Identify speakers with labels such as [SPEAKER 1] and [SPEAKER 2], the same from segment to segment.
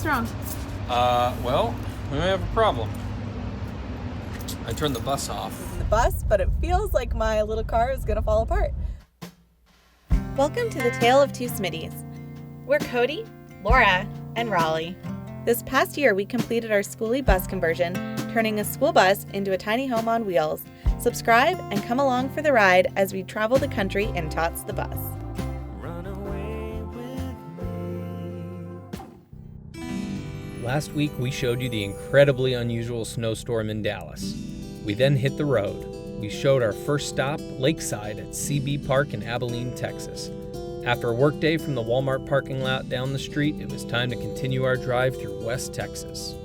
[SPEAKER 1] What's wrong?
[SPEAKER 2] Well, we may have a problem. I turned the bus off.
[SPEAKER 1] The bus, but it feels like my little car is gonna fall apart. Welcome to the Tale of Two Smitties. We're Cody, Laura, and Raleigh. This past year, we completed our skoolie bus conversion, turning a school bus into a tiny home on wheels. Subscribe and come along for the ride as we travel the country in TOTS the Bus.
[SPEAKER 3] Last week, we showed you the incredibly unusual snowstorm in Dallas. We then hit the road. We showed our first stop, Lakeside at CB Park in Abilene, Texas. After a workday from the Walmart parking lot down the street, it was time to continue our drive through West Texas.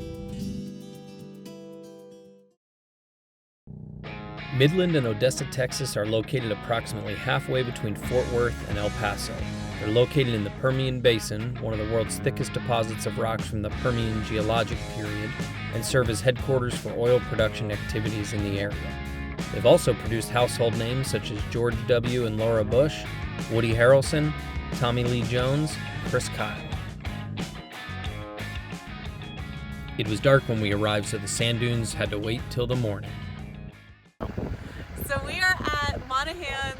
[SPEAKER 3] Midland and Odessa, Texas are located approximately halfway between Fort Worth and El Paso. They're located in the Permian Basin, one of the world's thickest deposits of rocks from the Permian geologic period, and serve as headquarters for oil production activities in the area. They've also produced household names such as George W. and Laura Bush, Woody Harrelson, Tommy Lee Jones, and Chris Kyle. It was dark when we arrived, so the sand dunes had to wait till the morning.
[SPEAKER 1] So we are at Monahans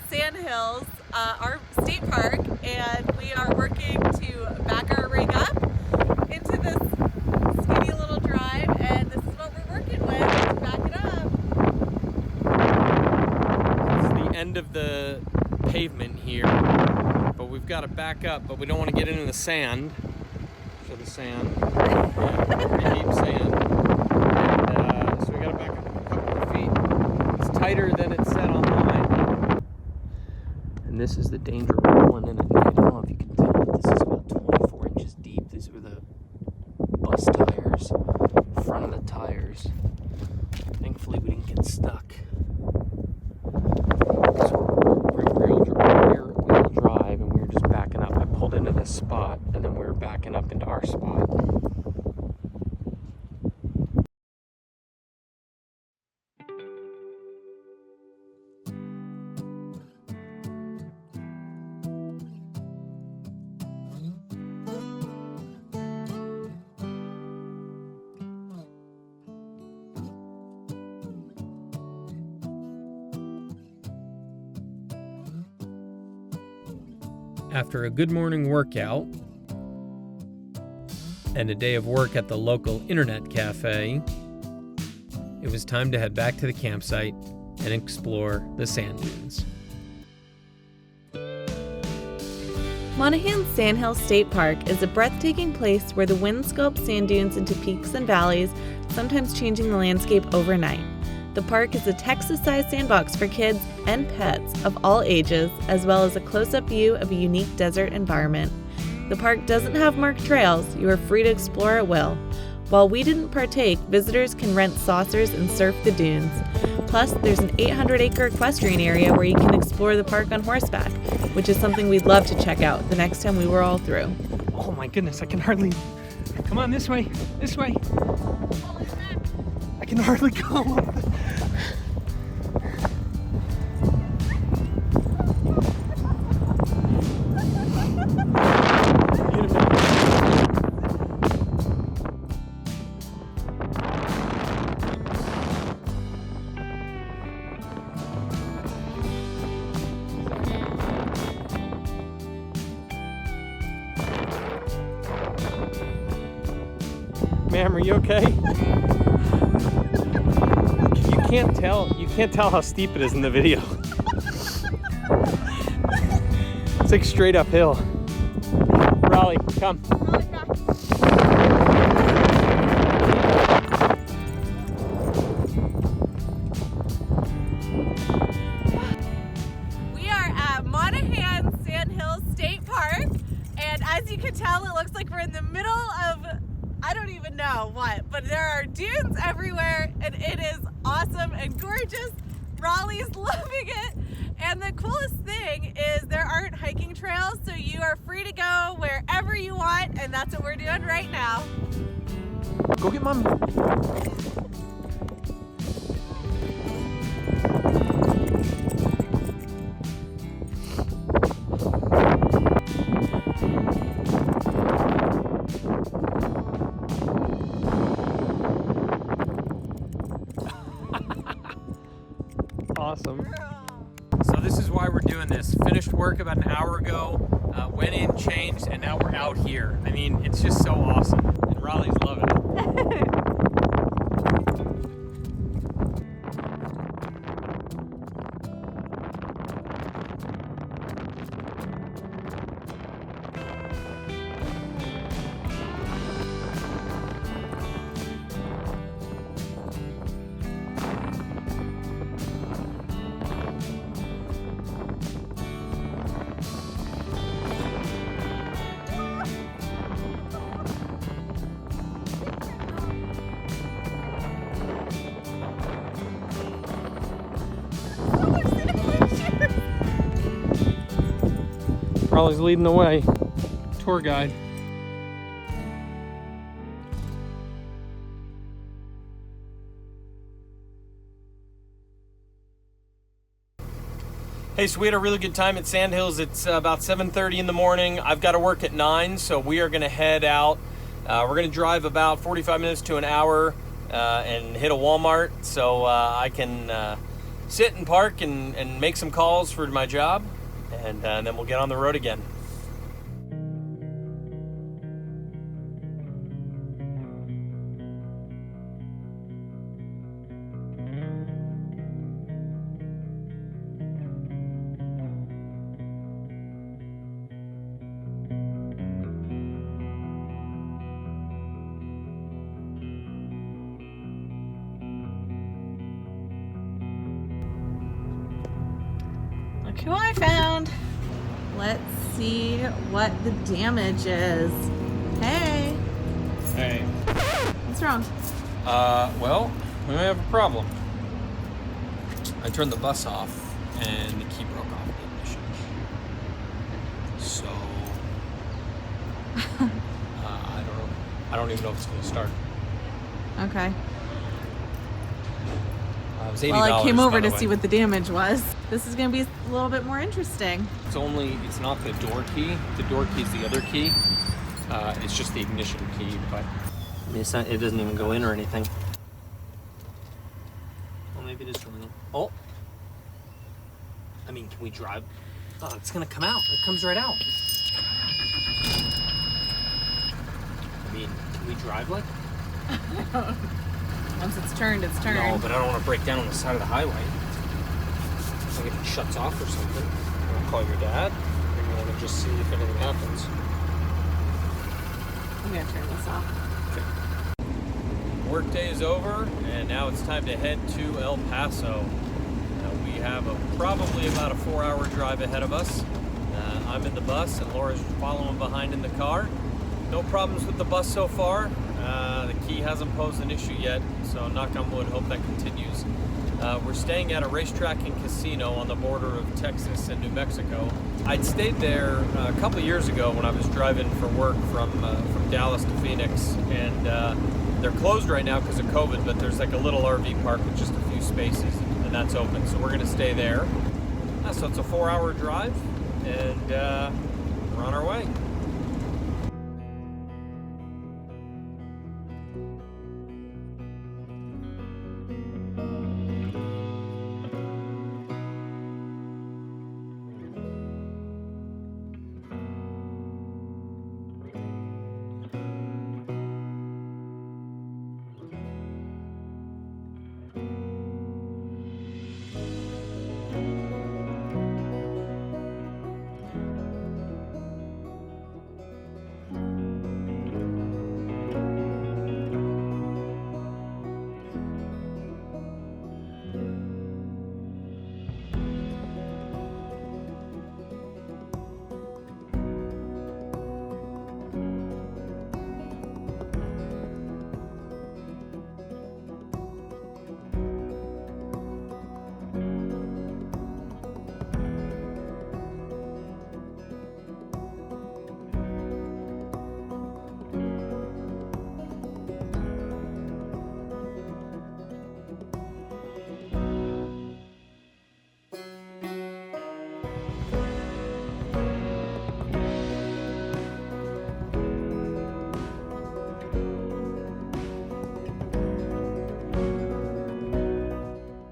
[SPEAKER 1] Sandhills, our state park, and we are working to back our rig up into this skinny little drive, and this is what we're working with to back it up.
[SPEAKER 2] It's the end of the pavement here, but we've got to back up, but we don't want to get into the sand. Show the sand. Yeah, pretty deep sand. And so we got to back up a couple of feet. It's tighter than it said on the line. And this is the danger of rolling in at night. I don't know if you can tell, but this is about 24 inches deep. These are the bus tires, front of the tires. Thankfully, we didn't get stuck. Rear-wheel drive, and we were just backing up. I pulled into this spot, and then we were backing up into our spot.
[SPEAKER 3] After a good morning workout and a day of work at the local internet cafe, it was time to head back to the campsite and explore the sand dunes.
[SPEAKER 1] Monahans Sandhills State Park is a breathtaking place where the wind sculpts sand dunes into peaks and valleys, sometimes changing the landscape overnight. The park is a Texas-sized sandbox for kids and pets of all ages, as well as a close-up view of a unique desert environment. The park doesn't have marked trails. You are free to explore at will. While we didn't partake, visitors can rent saucers and surf the dunes. Plus, there's an 800-acre equestrian area where you can explore the park on horseback, which is something we'd love to check out the next time we were all through.
[SPEAKER 2] Oh my goodness, I can hardly... Come on, this way, this way. I can hardly go up. Ma'am, are you okay? You can't tell how steep it is in the video. It's like straight uphill. Raleigh, come.
[SPEAKER 1] We are at Monahans Sandhills State Park, and as you can tell, it looks like we're in the middle of, I don't even know what, but there are dunes everywhere, and it is awesome and gorgeous. Raleigh's loving it, and the coolest thing is there aren't hiking trails, so you are free to go wherever you want, and that's what we're doing right now.
[SPEAKER 2] Go get Mom. this. Finished work about an hour ago, went in, changed, and now we're out here. I mean, it's just so awesome. And Raleigh's loving it. Raleigh's leading the way. Tour guide. Hey, so we had a really good time at Sandhills. It's about 7:30 in the morning. I've got to work at 9, so we are going to head out. We're going to drive about 45 minutes to an hour and hit a Walmart so I can sit and park and make some calls for my job. And then we'll get on the road again.
[SPEAKER 1] Look who I found. Let's see what the damage is. Hey.
[SPEAKER 2] Hey.
[SPEAKER 1] What's wrong?
[SPEAKER 2] Well, we may have a problem. I turned the bus off and the key broke off the ignition. So, I don't even know if it's going to start.
[SPEAKER 1] Okay.
[SPEAKER 2] It was $80,
[SPEAKER 1] Well, I came
[SPEAKER 2] by
[SPEAKER 1] over
[SPEAKER 2] the
[SPEAKER 1] to
[SPEAKER 2] way.
[SPEAKER 1] see what the damage was. This is going to be a little bit more interesting.
[SPEAKER 2] It's not the door key. The door key is the other key. It's just the ignition key, but
[SPEAKER 4] I mean, it doesn't even go in or anything. Well, maybe it is going in. Oh. I mean, can we drive? Oh, it's gonna come out. It comes right out. I mean, can we drive like?
[SPEAKER 1] Once it's turned, it's turned.
[SPEAKER 4] No, but I don't want to break down on the side of the highway. Like if it shuts off or something. You want to call your dad? Or you want to just see if anything happens?
[SPEAKER 1] I'm going to turn this off.
[SPEAKER 2] workday is over, and now it's time to head to El Paso. We have probably about a 4-hour drive ahead of us. I'm in the bus, and Laura's following behind in the car. No problems with the bus so far. The key hasn't posed an issue yet, so knock on wood, hope that continues. We're staying at a racetrack and casino on the border of Texas and New Mexico. I'd stayed there a couple years ago when I was driving for work from Dallas to Phoenix, and they're closed right now because of COVID, but there's like a little RV park with just a few spaces, and that's open, so we're going to stay there. So it's a 4-hour drive, and we're on our way.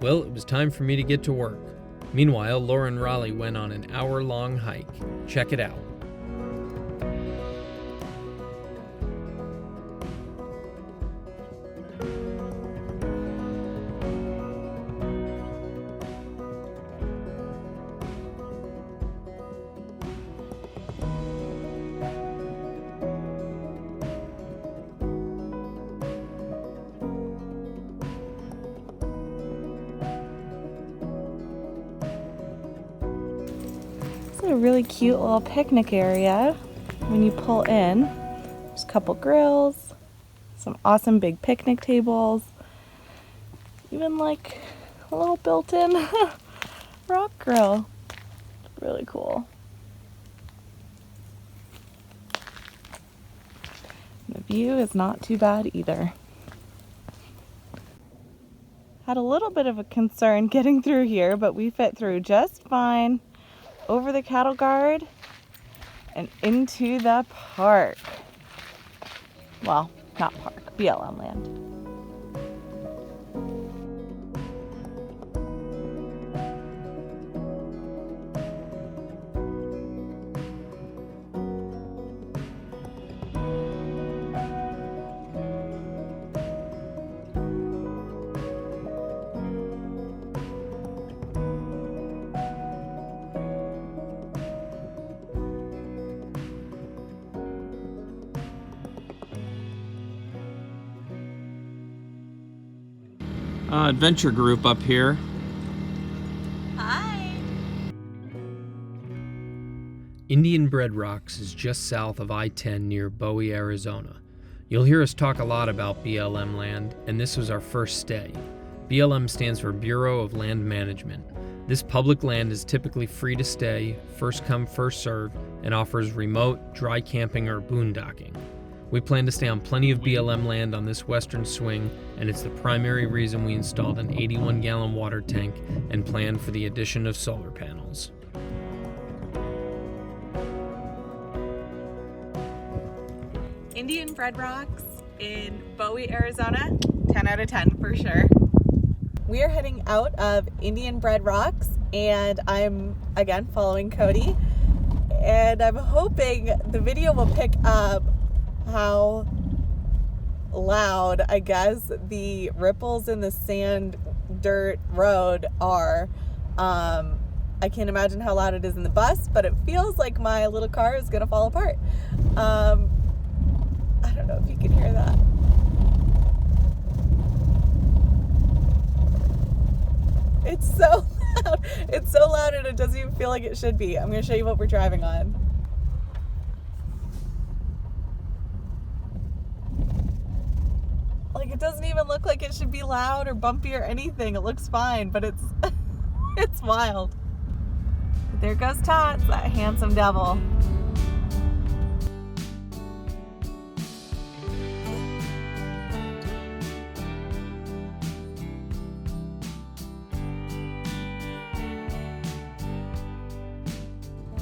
[SPEAKER 3] Well, it was time for me to get to work. Meanwhile, Laura and Raleigh went on an hour-long hike. Check it out.
[SPEAKER 1] A really cute little picnic area when you pull in. There's a couple grills, some awesome big picnic tables, even like a little built-in rock grill. Really cool. The view is not too bad either. Had a little bit of a concern getting through here, but we fit through just fine. Over the cattle guard and into the park. Well, not park, BLM land.
[SPEAKER 2] Adventure group up here.
[SPEAKER 1] Hi.
[SPEAKER 3] Indian Bread Rocks is just south of I-10 near Bowie, Arizona. You'll hear us talk a lot about BLM land, and this was our first stay. BLM stands for Bureau of Land Management. This public land is typically free to stay, first come, first serve, and offers remote, dry camping or boondocking. We plan to stay on plenty of BLM land on this western swing, and it's the primary reason we installed an 81-gallon water tank and planned for the addition of solar panels.
[SPEAKER 1] Indian Bread Rocks in Bowie, Arizona. 10 out of 10 for sure. We are heading out of Indian Bread Rocks, and I'm again following Cody, and I'm hoping the video will pick up how loud, I guess, the ripples in the sand dirt road are. I can't imagine how loud it is in the bus, but it feels like my little car is gonna fall apart. I don't know if you can hear that. It's so loud. It's so loud and it doesn't even feel like it should be. I'm gonna show you what we're driving on. Like, it doesn't even look like it should be loud or bumpy or anything. It looks fine, but it's it's wild. But there goes Tots, that handsome devil.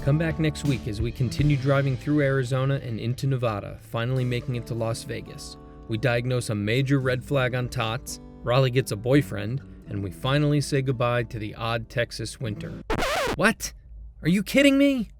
[SPEAKER 3] Come back next week as we continue driving through Arizona and into Nevada, finally making it to Las Vegas. We diagnose a major red flag on Tots, Raleigh gets a boyfriend, and we finally say goodbye to the odd Texas winter. What? Are you kidding me?